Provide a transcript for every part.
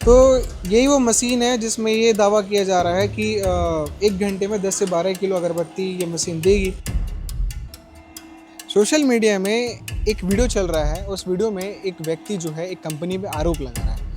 तो यही वो मशीन है जिसमें ये दावा किया जा रहा है कि 1 घंटे में 10 से 12 किलो अगरबत्ती ये मशीन देगी। सोशल मीडिया में एक वीडियो चल रहा है, उस वीडियो में एक व्यक्ति जो है एक कंपनी पे आरोप लगा रहा है।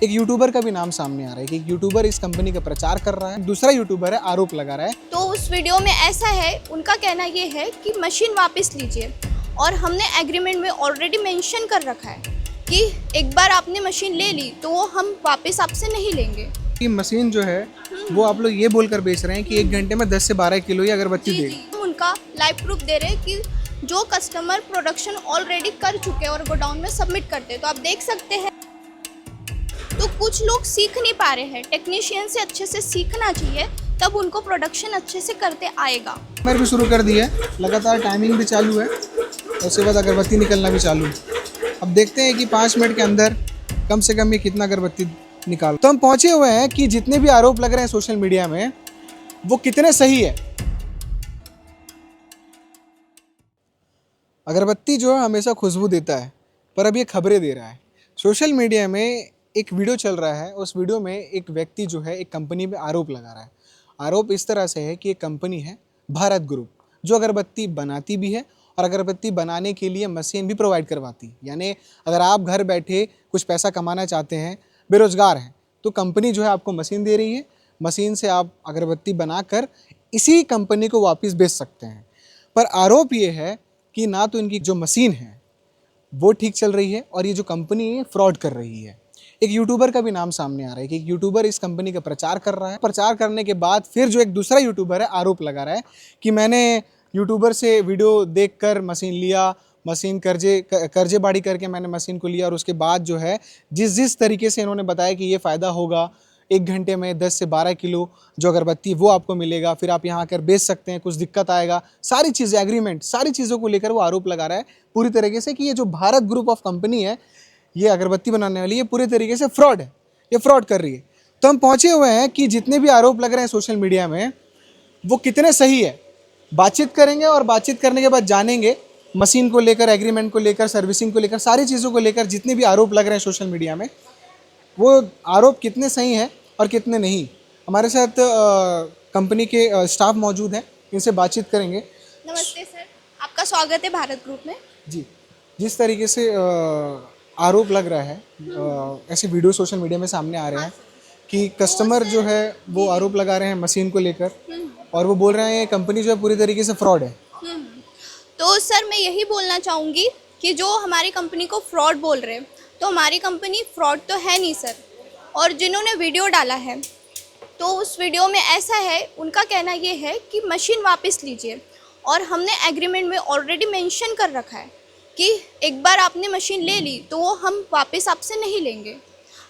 एक यूट्यूबर का भी नाम सामने आ रहा है कि एक यूट्यूबर इस कंपनी का प्रचार कर रहा है, दूसरा यूट्यूबर है आरोप लगा रहा है। तो उस वीडियो में ऐसा है, उनका कहना ये है कि मशीन वापस लीजिए, और हमने एग्रीमेंट में ऑलरेडी मेंशन कर रखा है कि एक बार आपने मशीन ले ली तो वो हम वापस आपसे नहीं लेंगे। कि मशीन जो है वो आप लोग ये बोलकर बेच रहे हैं कि 1 घंटे में 10 से 12 किलो ही अगरबत्ती देगी। हम उनका लाइव प्रूफ दे रहे हैं कि जो कस्टमर प्रोडक्शन ऑलरेडी कर चुके हैं और गोडाउन में सबमिट करते हैं, तो आप देख सकते हैं। तो कुछ लोग सीख नहीं पा रहे हैं, टेक्नीशियन से अच्छे से सीखना चाहिए, तब उनको प्रोडक्शन अच्छे से करते आएगा। टाइमर भी शुरू कर दिया है, लगातार टाइमिंग भी चालू है, उसके बाद अगरबत्ती निकलना भी चालू है। अब देखते हैं कि 5 मिनट के अंदर कम से कम ये कितना अगरबत्ती निकाल। तो हम पहुंचे हुए हैं कि जितने भी आरोप लग रहे हैं सोशल मीडिया में वो कितने सही है। अगरबत्ती जो है हमेशा खुशबू देता है, पर अब ये खबरें दे रहा है। सोशल मीडिया में एक वीडियो चल रहा है, उस वीडियो में एक व्यक्ति जो है एक कंपनी पे आरोप लगा रहा है। आरोप इस तरह से है कि एक कंपनी है भारत ग्रुप, जो अगरबत्ती बनाती भी है और अगरबत्ती बनाने के लिए मशीन भी प्रोवाइड करवाती है। यानी अगर आप घर बैठे कुछ पैसा कमाना चाहते हैं, बेरोजगार हैं, तो कंपनी जो है आपको मशीन दे रही है। मशीन से आप अगरबत्ती बनाकर इसी कंपनी को वापस बेच सकते हैं। पर आरोप ये है कि ना तो इनकी जो मशीन है वो ठीक चल रही है और ये जो कंपनी है फ्रॉड कर रही है। एक यूट्यूबर का भी नाम सामने आ रहा है कि एक यूट्यूबर इस कंपनी का प्रचार कर रहा है। प्रचार करने के बाद फिर जो एक दूसरा यूट्यूबर है आरोप लगा रहा है कि मैंने यूट्यूबर से वीडियो देखकर मशीन लिया, मशीन कर्जेबाड़ी करके मैंने मशीन को लिया, और उसके बाद जो है जिस तरीके से इन्होंने बताया कि ये फ़ायदा होगा, 1 घंटे में 10 से 12 किलो जो अगरबत्ती वो आपको मिलेगा, फिर आप यहाँ आकर बेच सकते हैं, कुछ दिक्कत आएगा, सारी चीज़ें एग्रीमेंट सारी चीज़ों को लेकर वो आरोप लगा रहा है पूरी तरीके से कि ये जो भारत ग्रुप ऑफ कंपनी है, ये अगरबत्ती बनाने वाली, ये पूरी तरीके से फ्रॉड है, ये फ्रॉड कर रही है। तो हम पहुँचे हुए हैं कि जितने भी आरोप लग रहे हैं सोशल मीडिया में वो कितने सही है। बातचीत करेंगे और बातचीत करने के बाद जानेंगे मशीन को लेकर, एग्रीमेंट को लेकर, सर्विसिंग को लेकर, सारी चीज़ों को लेकर जितने भी आरोप लग रहे हैं सोशल मीडिया में, वो आरोप कितने सही हैं और कितने नहीं। हमारे साथ कंपनी के स्टाफ मौजूद हैं, इनसे बातचीत करेंगे। नमस्ते सर, आपका स्वागत है भारत ग्रुप में। जी, जिस तरीके से आरोप लग रहा है, ऐसे वीडियो सोशल मीडिया में सामने आ रहे हैं कि कस्टमर जो है वो आरोप लगा रहे हैं मशीन को लेकर, और वो बोल रहे हैं कंपनी जो है पूरी तरीके से फ्रॉड है। तो सर मैं यही बोलना चाहूँगी कि जो हमारी कंपनी को फ्रॉड बोल रहे हैं, तो हमारी कंपनी फ्रॉड तो है नहीं सर। और जिन्होंने वीडियो डाला है, तो उस वीडियो में ऐसा है, उनका कहना ये है कि मशीन वापस लीजिए, और हमने एग्रीमेंट में ऑलरेडी मेंशन कर रखा है कि एक बार आपने मशीन ले ली तो वो हम वापस आपसे नहीं लेंगे।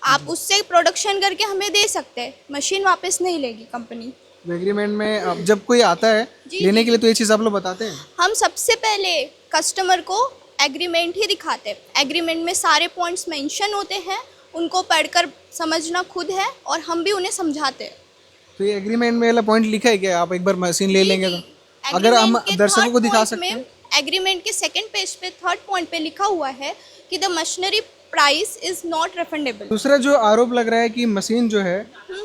आप उससे प्रोडक्शन करके हमें दे सकते हैं, मशीन वापस नहीं लेगी कंपनी। एग्रीमेंट में अब जब कोई आता है लेने के लिए तो ये चीज़ आप लोग बताते हैं? हम सबसे पहले कस्टमर को एग्रीमेंट ही दिखाते हैं। एग्रीमेंट में सारे पॉइंट्स मेंशन होते हैं, उनको पढ़कर समझना खुद है, और हम भी उन्हें समझाते हैं। तो ये एग्रीमेंट में वाला पॉइंट लिखा है कि आप एक बार मशीन ले लेंगे तो? अगर हम दर्शकों को दिखा सकते हैं, एग्रीमेंट के सेकंड पेज पे 3rd पॉइंट पे लिखा हुआ है कि the machinery price is not refundable. दूसरा जो आरोप लग रहा है कि मशीन जो है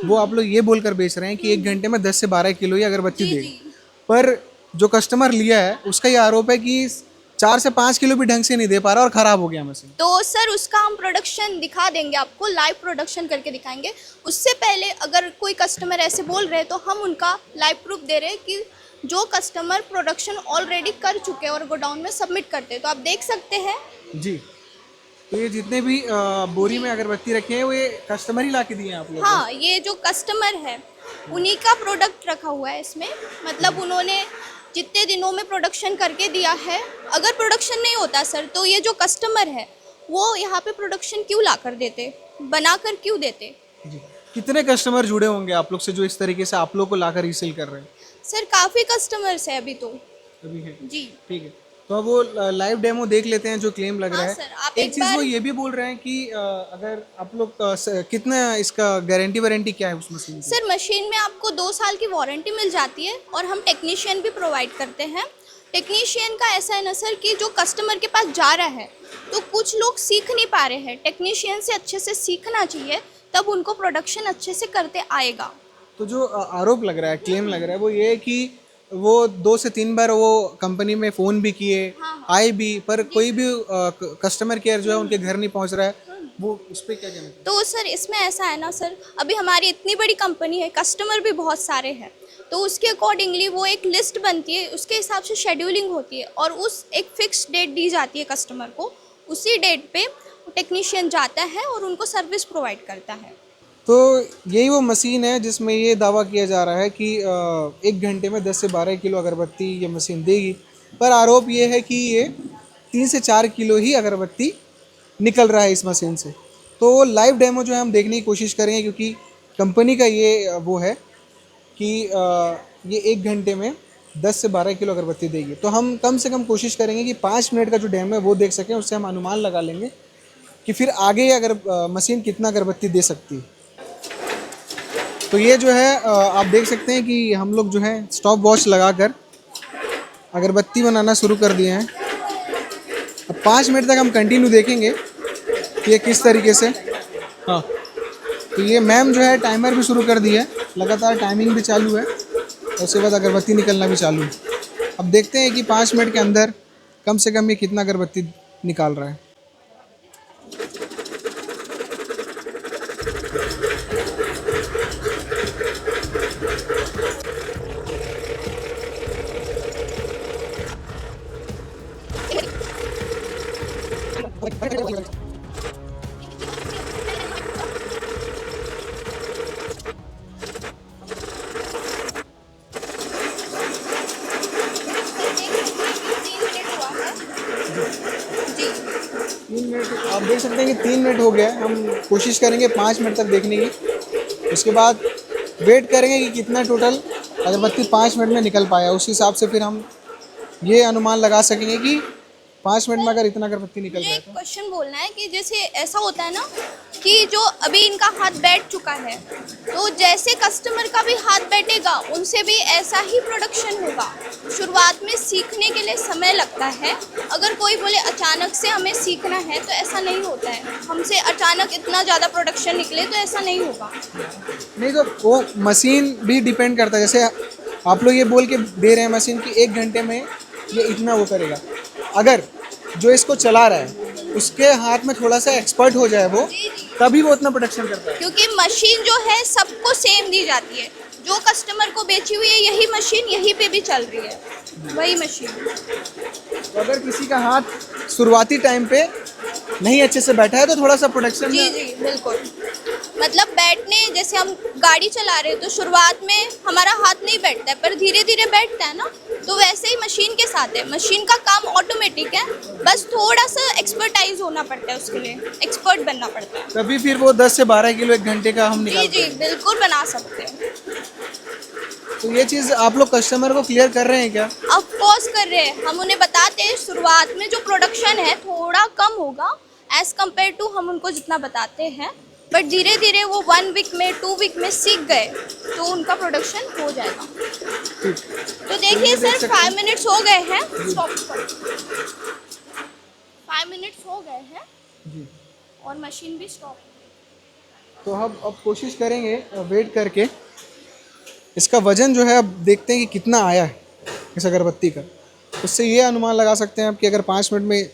वो आप लोग ये बोलकर बेच रहे हैं कि 1 घंटे में 10 से 12 किलो ही अगरबत्ती देगी, पर जो कस्टमर लिया है उसका ये आरोप है कि 4 से 5 किलो भी ढंग से नहीं दे पा रहा और ख़राब हो गया मशीन। तो सर उसका हम प्रोडक्शन दिखा देंगे आपको, लाइव प्रोडक्शन करके दिखाएंगे। उससे पहले अगर कोई कस्टमर ऐसे बोल रहे हैं तो हम उनका लाइव प्रूफ दे रहे हैं कि जो कस्टमर प्रोडक्शन ऑलरेडी कर चुके हैं और गोडाउन में सबमिट करते हैं, तो आप देख सकते हैं। जी, तो ये जितने भी बोरी में अगरबत्ती रखे हैं वो ये कस्टमर ही ला के दिए हैं आप लोग? हाँ, ये जो कस्टमर है उन्हीं का प्रोडक्ट रखा हुआ है इसमें। मतलब उन्होंने जितने दिनों में प्रोडक्शन करके दिया है, अगर प्रोडक्शन नहीं होता सर तो ये जो कस्टमर है वो यहाँ पे प्रोडक्शन क्यों ला कर देते, बना कर क्यों देते। जी, कितने कस्टमर जुड़े होंगे आप लोग से जो इस तरीके से आप लोग को लाकर रीसेल कर रहे हैं? सर काफ़ी कस्टमर्स है अभी तो। अभी है? जी ठीक है, तो अब वो लाइव डेमो देख लेते हैं जो क्लेम लग रहा है। सर, आप एक चीज़ वो ये भी बोल रहे हैं कि अगर आप लोग कितना इसका गारंटी वारंटी क्या है उस मशीन की? सर मशीन में आपको 2 साल की वारंटी मिल जाती है, और हम टेक्नीशियन भी प्रोवाइड करते हैं। टेक्नीशियन का ऐसा है ना सर कि जो कस्टमर के पास जा रहा है, तो कुछ लोग सीख नहीं पा रहे हैं, टेक्नीशियन से अच्छे से सीखना चाहिए, तब उनको प्रोडक्शन अच्छे से करते आएगा। तो जो आरोप लग रहा है, क्लेम लग रहा है, वो ये है कि वो 2 से 3 बार वो कंपनी में फ़ोन भी किए, आए भी, पर कोई भी कस्टमर केयर जो है उनके घर नहीं पहुंच रहा है। वो उस पर क्या कहना चाहिए? तो सर इसमें ऐसा है ना सर, अभी हमारी इतनी बड़ी कंपनी है, कस्टमर भी बहुत सारे हैं, तो उसके अकॉर्डिंगली वो एक लिस्ट बनती है, उसके हिसाब से शेड्यूलिंग होती है और उस एक फिक्स डेट दी जाती है कस्टमर को। उसी डेट पे टेक्नीशियन जाता है और उनको सर्विस प्रोवाइड करता है। तो यही वो मशीन है जिसमें ये दावा किया जा रहा है कि 1 घंटे में 10 से 12 किलो अगरबत्ती ये मशीन देगी, पर आरोप ये है कि ये 3 से 4 किलो ही अगरबत्ती निकल रहा है इस मशीन से। तो लाइव डेमो जो है हम देखने की कोशिश करेंगे, क्योंकि कंपनी का ये वो है कि ये 1 घंटे में 10 से 12 किलो अगरबत्ती देगी। तो हम कम से कम कोशिश करेंगे कि 5 मिनट का जो डेमो है वो देख सकें, उससे हम अनुमान लगा लेंगे कि फिर आगे अगर मशीन कितना अगरबत्ती दे सकती है। तो ये जो है आप देख सकते हैं कि हम लोग जो है स्टॉप वॉच लगाकर अगरबत्ती बनाना शुरू कर दिए हैं। अब 5 मिनट तक हम कंटिन्यू देखेंगे कि ये किस तरीके से। हाँ, तो ये मैम जो है टाइमर भी शुरू कर दिया है, लगातार टाइमिंग भी चालू है और उसके बाद अगरबत्ती निकलना भी चालू है। अब देखते हैं कि 5 मिनट के अंदर कम से कम ये कितना अगरबत्ती निकाल रहा है। जी 3 मिनट आप देख सकते हैं कि 3 मिनट हो गया है। हम कोशिश करेंगे 5 मिनट तक देखने की, उसके बाद वेट करेंगे कि कितना टोटल अगरबत्ती 5 मिनट में निकल पाया। उस हिसाब से फिर हम ये अनुमान लगा सकेंगे कि 5 मिनट में अगर इतना अगरबत्ती निकल मुझे जाए एक तो। क्वेश्चन बोलना है कि जैसे ऐसा होता है ना कि जो अभी इनका हाथ बैठ चुका है, तो जैसे कस्टमर का भी हाथ बैठेगा उनसे भी ऐसा ही प्रोडक्शन होगा। शुरुआत में सीखने के लिए समय लगता है। अगर कोई बोले अचानक से हमें सीखना है तो ऐसा नहीं होता है, हमसे अचानक इतना ज़्यादा प्रोडक्शन निकले तो ऐसा नहीं होगा। नहीं, तो वो मशीन भी डिपेंड करता है। जैसे आप लोग ये बोल के दे रहे हैं मशीन की 1 घंटे में ये इतना वो करेगा, अगर जो इसको चला रहा है उसके हाथ में थोड़ा सा एक्सपर्ट हो जाए वो, तभी वो उतना प्रोडक्शन करता है। क्योंकि मशीन जो है सबको सेम दी जाती है, जो कस्टमर को बेची हुई है यही मशीन यहीं पे भी चल रही है, वही मशीन। तो अगर किसी का हाथ शुरुआती टाइम पे नहीं अच्छे से बैठा है तो थोड़ा सा प्रोडक्शन जी जी बिल्कुल, मतलब बैठने जैसे हम गाड़ी चला रहे हैं तो शुरुआत में हमारा हाथ नहीं बैठता है, पर धीरे धीरे बैठता है ना, तो वैसे ही मशीन के साथ है। मशीन का काम ऑटोमेटिक है, बस थोड़ा सा एक्सपर्टाइज होना पड़ता है, उसके लिए एक्सपर्ट बनना पड़ता है। तभी फिर वो 10 से 12 किलो 1 घंटे का हम जी निकाल जी बिल्कुल बना सकते हैं। तो ये चीज़ आप लोग कस्टमर को क्लियर कर रहे हैं क्या? ऑफ कोर्स कर रहे हैं, हम उन्हें बताते हैं शुरुआत में जो प्रोडक्शन है थोड़ा कम होगा एज़ कम्पेयर टू हम उनको जितना बताते हैं, बट धीरे धीरे वो 1 वीक में 2 वीक में सीख गए तो उनका प्रोडक्शन हो जाएगा। तो देखिए सर 5 मिनट्स हो गए हैं, 5 मिनट्स हो गए हैं जी। और मशीन भी स्टॉप। तो हम अब कोशिश करेंगे वेट करके इसका वज़न जो है अब देखते हैं कि कितना आया है इस अगरबत्ती का। उससे ये अनुमान लगा सकते हैं आप कि अगर 5 मिनट में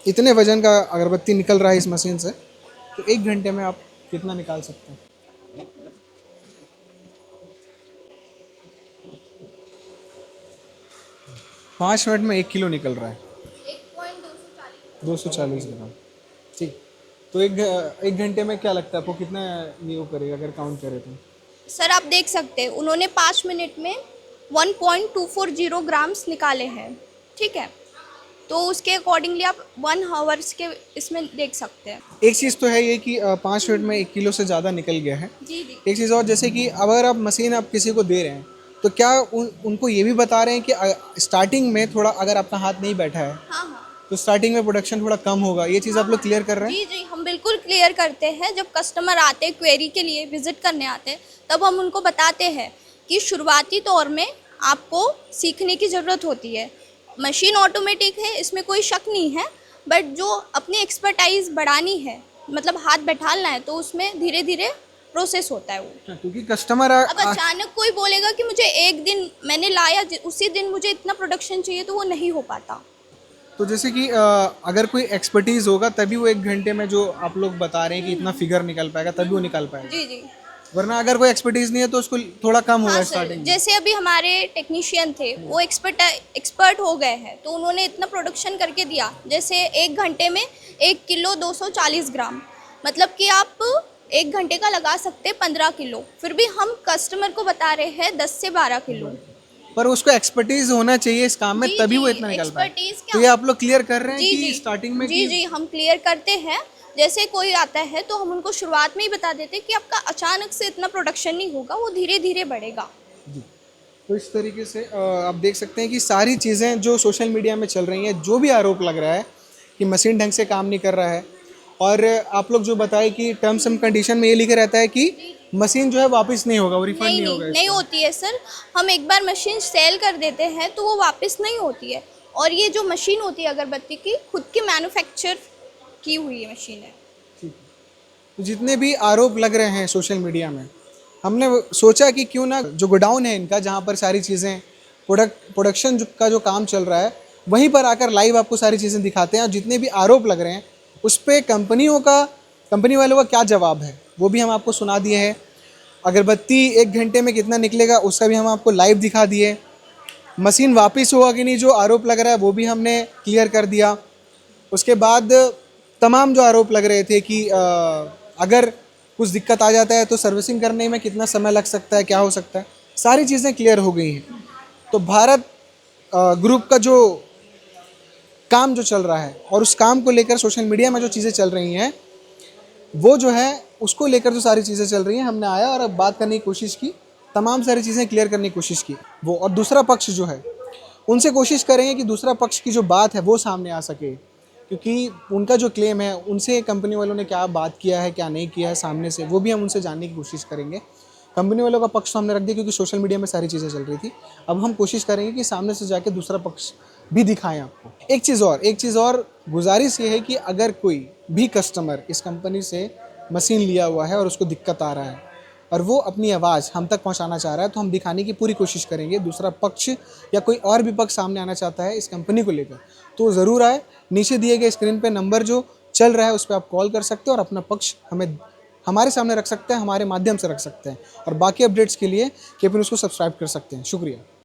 इतने वज़न का अगरबत्ती निकल रहा है इस मशीन से, तो 1 घंटे में आप कितना निकाल सकते हैं। 5 मिनट में 1 किलो निकल रहा है, 240 ग्राम। ठीक, तो एक घंटे में क्या लगता है आपको कितना ये वो करेगा अगर काउंट करें तो? सर आप देख सकते हैं उन्होंने 5 मिनट में 1.240 ग्राम्स निकाले हैं, ठीक है, तो उसके अकॉर्डिंगली आप 1 आवर्स के इसमें देख सकते हैं। एक चीज़ तो है ये कि 5 मिनट में 1 किलो से ज़्यादा निकल गया है। जी जी एक चीज़ और, जैसे कि अगर आप मशीन आप किसी को दे रहे हैं तो क्या उनको ये भी बता रहे हैं कि स्टार्टिंग में थोड़ा अगर आपका हाथ नहीं बैठा है हाँ हाँ तो स्टार्टिंग में प्रोडक्शन थोड़ा कम होगा, ये चीज़ आप लोग क्लियर कर रहे हैं? जी जी हम बिल्कुल क्लियर करते हैं। जब कस्टमर आते हैं क्वेरी के लिए विजिट करने आते हैं तब हम उनको बताते हैं कि शुरुआती तौर में आपको सीखने की ज़रूरत होती है। मशीन ऑटोमेटिक है, इसमें कोई शक नहीं है, बट जो अपनी एक्सपर्टाइज बढ़ानी है मतलब हाथ बैठाना है तो उसमें धीरे धीरे प्रोसेस होता है वो। क्योंकि कस्टमर अब अचानक कोई बोलेगा कि मुझे एक दिन मैंने लाया, उसी दिन मुझे इतना प्रोडक्शन चाहिए, तो वो नहीं हो पाता। तो जैसे कि अगर कोई एक्सपर्टीज होगा तभी वो 1 घंटे में जो आप लोग बता रहे हैं कि इतना फिगर निकल पाएगा तभी वो निकाल पाएगा, जी जी। वरना अगर कोई एक्सपर्टीज नहीं है तो उसको थोड़ा कम होगा हाँ सर, स्टार्टिंग में। जैसे अभी हमारे टेक्नीशियन थे, वो एक्सपर्ट हो गए हैं, तो उन्होंने इतना प्रोडक्शन करके दिया। जैसे 1 घंटे में 1 किलो 240 ग्राम, मतलब कि आप 1 घंटे का लगा सकते 15 किलो, फिर भी हम कस्टमर को बता रहे हैं 10 से 12 किलो। पर उसको एक्सपर्टीज होना चाहिए इस काम में जी तभी जी, वो इतना निकल पाए। एक्सपर्टीज तो ये आप लोग क्लियर कर रहे हैं जी कि जी स्टार्टिंग में जी कि जी हम क्लियर करते हैं। जैसे कोई आता है तो हम उनको शुरुआत में ही बता देते हैं कि आपका अचानक से इतना प्रोडक्शन नहीं होगा, वो धीरे धीरे बढ़ेगा। जी। तो इस तरीके से आप देख सकते हैं कि सारी चीज़ें जो सोशल मीडिया में चल रही हैं, जो भी आरोप लग रहा है कि मशीन ढंग से काम नहीं कर रहा है, और आप लोग जो बताए कि टर्म्स एंड कंडीशन में ये लिखा रहता है कि मशीन जो है वापस नहीं होगा, वो रिफंड नहीं नहीं नहीं होगा नहीं इसका। होती है सर। हम एक बार मशीन सेल कर देते हैं तो वो वापस नहीं होती है। और ये जो मशीन होती है अगरबत्ती की, खुद की मैन्युफैक्चर की हुई है मशीन है। ठीक है। तो जितने भी आरोप लग रहे हैं सोशल मीडिया में, हमने सोचा कि क्यों ना जो गोडाउन है इनका, जहाँ पर सारी चीज़ें प्रोडक्शन का जो काम चल रहा है, वहीं पर आकर लाइव आपको सारी चीज़ें दिखाते हैं, और जितने भी आरोप लग रहे हैं उस पर कंपनी वालों का क्या जवाब है वो भी हम आपको सुना दिए हैं। अगरबत्ती 1 घंटे में कितना निकलेगा उसका भी हम आपको लाइव दिखा दिए। मशीन वापस होगा कि नहीं, जो आरोप लग रहा है वो भी हमने क्लियर कर दिया। उसके बाद तमाम जो आरोप लग रहे थे कि अगर कुछ दिक्कत आ जाता है तो सर्विसिंग करने में कितना समय लग सकता है, क्या हो सकता है, सारी चीज़ें क्लियर हो गई हैं। तो भारत ग्रुप का जो काम जो चल रहा है और उस काम को लेकर सोशल मीडिया में जो चीज़ें चल रही हैं, वो जो है उसको लेकर जो सारी चीज़ें चल रही हैं, हमने आया और अब बात करने की कोशिश की, तमाम सारी चीज़ें क्लियर करने की कोशिश की वो। और दूसरा पक्ष जो है उनसे कोशिश करेंगे कि दूसरा पक्ष की जो बात है वो सामने आ सके, क्योंकि उनका जो क्लेम है उनसे कंपनी वालों ने क्या बात किया है क्या नहीं किया है सामने से, वो भी हम उनसे जानने की कोशिश करेंगे। कंपनी वालों का पक्ष तो हमने रख दिया क्योंकि सोशल मीडिया में सारी चीज़ें चल रही थी। अब हम कोशिश करेंगे कि सामने से जाके दूसरा पक्ष भी दिखाएं आपको। एक चीज़ और गुजारिश ये है कि अगर कोई भी कस्टमर इस कंपनी से मशीन लिया हुआ है और उसको दिक्कत आ रहा है और वो अपनी आवाज़ हम तक पहुंचाना चाह रहा है, तो हम दिखाने की पूरी कोशिश करेंगे। दूसरा पक्ष या कोई और भी पक्ष सामने आना चाहता है इस कंपनी को लेकर, तो ज़रूर आए। नीचे दिए गए स्क्रीन पे नंबर जो चल रहा है उस पर आप कॉल कर सकते हो और अपना पक्ष हमारे सामने रख सकते हैं, हमारे माध्यम से रख सकते हैं। और बाकी अपडेट्स के लिए केपी न्यूज़ को सब्सक्राइब कर सकते हैं। शुक्रिया।